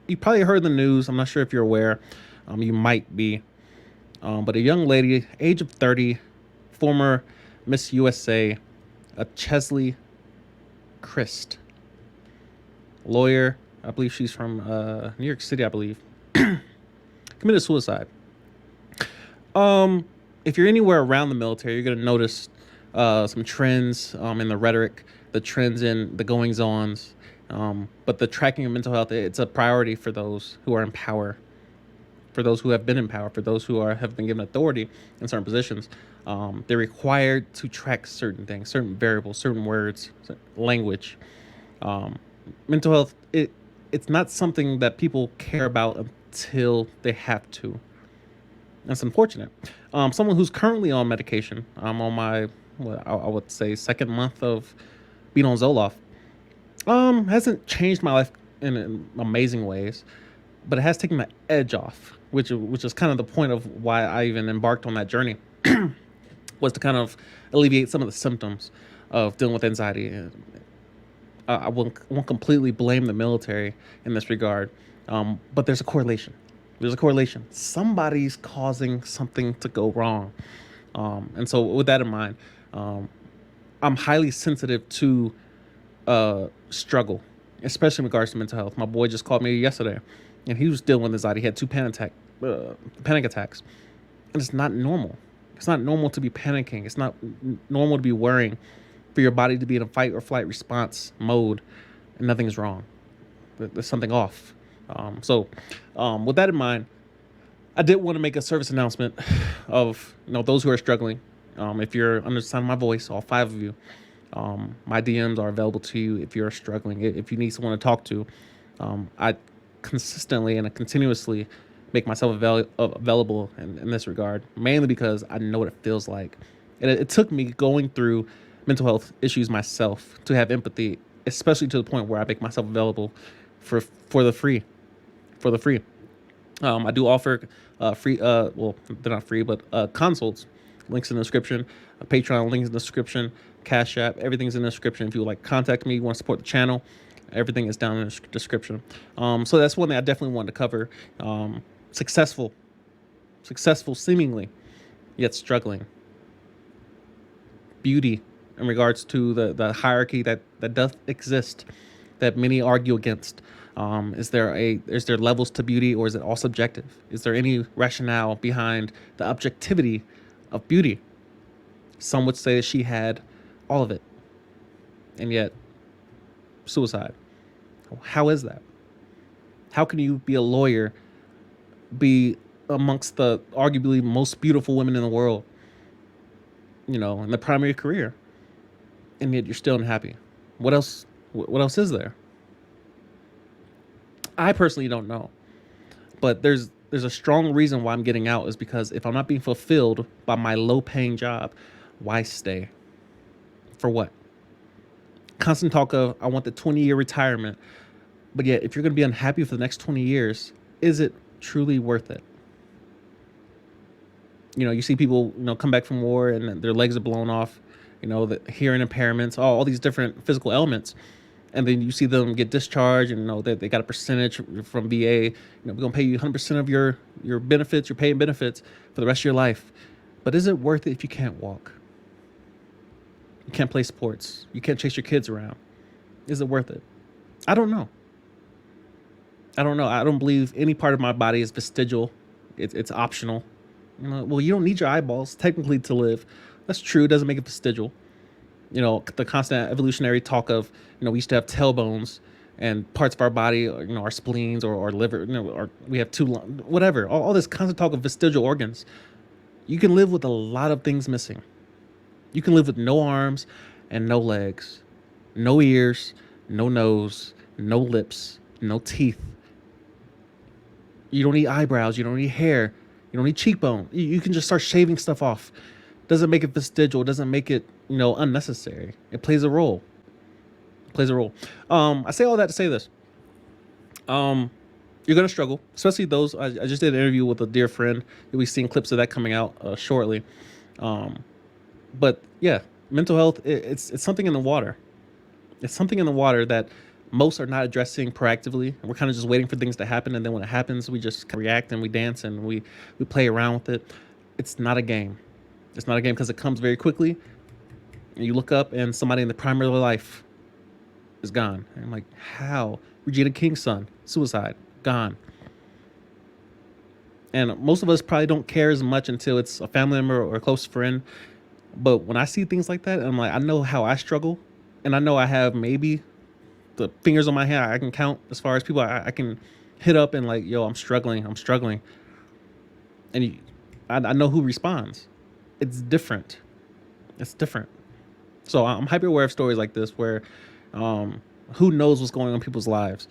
you probably heard the news. I'm not sure if you're aware. You might be. But a young lady, age of 30, former Miss USA, a Cheslie Kryst, lawyer. I believe she's from New York City, I believe, committed suicide. If you're anywhere around the military, you're going to notice some trends in the rhetoric, the trends in the goings ons. But the tracking of mental health, it's a priority for those who are in power, for those who have been in power, for those who have been given authority in certain positions. They're required to track certain things, certain variables, certain words, language. Mental health, it's not something that people care about until they have to. That's unfortunate. Someone who's currently on medication, I'm on my, what I would say, second month of being on Zoloft. Hasn't changed my life in amazing ways, but it has taken the edge off, which is kind of the point of why I even embarked on that journey, was to kind of alleviate some of the symptoms of dealing with anxiety. And I won't completely blame the military in this regard, but there's a correlation. There's a correlation. Somebody's causing something to go wrong, and so with that in mind, I'm highly sensitive to struggle, especially in regards to mental health. My boy just called me yesterday, and he was dealing with anxiety. He had two panic attacks, and it's not normal. It's not normal to be panicking. It's not normal to be worrying, for your body to be in a fight or flight response mode, and nothing's wrong. There's something off. With that in mind, I did want to make a service announcement of those who are struggling. If you're under the sound of my voice, all five of you, my DMs are available to you if you're struggling. If you need someone to talk to, I consistently and continuously make myself available in this regard, mainly because I know what it feels like. And it took me going through mental health issues myself to have empathy, especially to the point where I make myself available for the free. I do offer free, well, they're not free, but consults. Links in the description. Patreon links in the description. Cashapp, everything's in the description. If you would like contact me, you want to support the channel, everything is down in the description. So that's one thing I definitely wanted to cover. Successful seemingly, yet struggling. Beauty in regards to the hierarchy that doth exist, that many argue against. Is there levels to beauty, or is it all subjective? Is there any rationale behind the objectivity of beauty? Some would say that she had all of it, and yet suicide. How is that? How can you be a lawyer, be amongst the arguably most beautiful women in the world, in the primary career, and yet you're still unhappy? What else is there? I personally don't know, but there's a strong reason why I'm getting out, is because if I'm not being fulfilled by my low-paying job, why stay? For what? Constant talk of, I want the 20-year retirement, but yet if you're going to be unhappy for the next 20 years, is it truly worth it? You see people, come back from war and their legs are blown off, the hearing impairments, all these different physical ailments. And then you see them get discharged, and that they got a percentage from VA. We're gonna pay you 100% of your benefits, your pay and benefits for the rest of your life. But is it worth it if you can't walk? You can't play sports. You can't chase your kids around. Is it worth it? I don't know. I don't believe any part of my body is vestigial. It's optional. Well, you don't need your eyeballs technically to live. That's true. It doesn't make it vestigial. The constant evolutionary talk of, we used to have tailbones and parts of our body, our spleens or our liver, or we have two, whatever, all this constant talk of vestigial organs. You can live with a lot of things missing. You can live with no arms and no legs, no ears, no nose, no lips, no teeth. You don't need eyebrows. You don't need hair. You don't need cheekbone. You can just start shaving stuff off. Doesn't make it vestigial. Doesn't make it, unnecessary. It plays a role. I say all that to say this. You're going to struggle, especially those. I just did an interview with a dear friend. You'll be seeing clips of that coming out shortly. But yeah, mental health, it's something in the water. It's something in the water that Most are not addressing proactively. We're kind of just waiting for things to happen, and then when it happens, we just react and we dance and we play around with it. It's not a game. It's not a game because it comes very quickly. And you look up, and somebody in the prime of their life is gone. And I'm like, how? Regina King's son, suicide, gone. And most of us probably don't care as much until it's a family member or a close friend. But when I see things like that, I'm like, I know how I struggle, and I know I have maybe the fingers on my hand I can count as far as people I can hit up and like, yo, I'm struggling, and I know who responds. It's different. It's different. So I'm hyper aware of stories like this where, who knows what's going on in people's lives.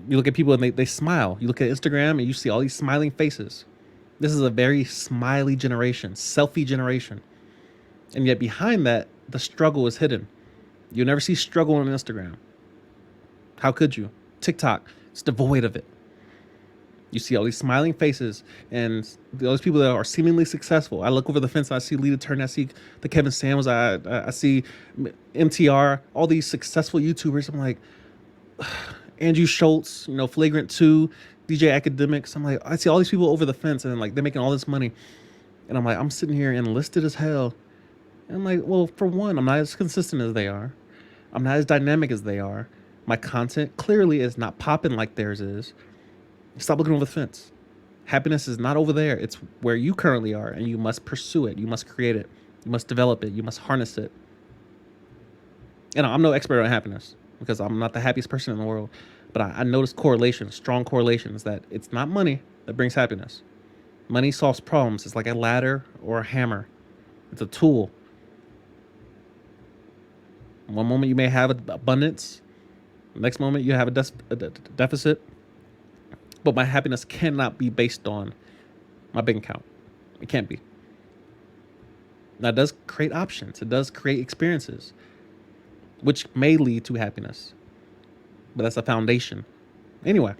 You look at people and they smile. You look at Instagram and you see all these smiling faces. This is a very smiley generation, selfie generation. And yet behind that, the struggle is hidden. You'll never see struggle on Instagram. How could you? TikTok, it's devoid of it. You see all these smiling faces and those people that are seemingly successful. I look over the fence and I see Lita Turner, I see the Kevin Samuels, I see MTR, all these successful YouTubers. I'm like, Andrew Schultz, Flagrant 2, DJ Academics. I'm like, I see all these people over the fence and like they're making all this money. And I'm like, I'm sitting here enlisted as hell. And I'm like, well, for one, I'm not as consistent as they are. I'm not as dynamic as they are. My content clearly is not popping like theirs is. Stop looking over the fence. Happiness is not over there. It's where you currently are, and you must pursue it. You must create it. You must develop it. You must harness it. And I'm no expert on happiness because I'm not the happiest person in the world. But I notice correlations, strong correlations, that it's not money that brings happiness. Money solves problems. It's like a ladder or a hammer. It's a tool. One moment you may have abundance. The next moment you have a deficit. But my happiness cannot be based on my bank account. It can't be. Now, it does create options. It does create experiences, which may lead to happiness. But that's a foundation. Anyway,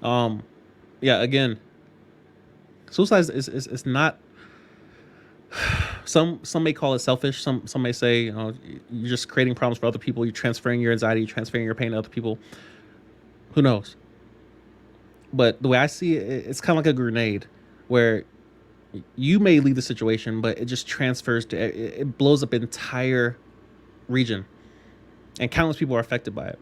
yeah, again, suicide is not, some may call it selfish. Some may say, you're just creating problems for other people. You're transferring your anxiety, you're transferring your pain to other people. Who knows? But the way I see it, it's kind of like a grenade where you may leave the situation, but it just transfers it blows up an entire region, and countless people are affected by it.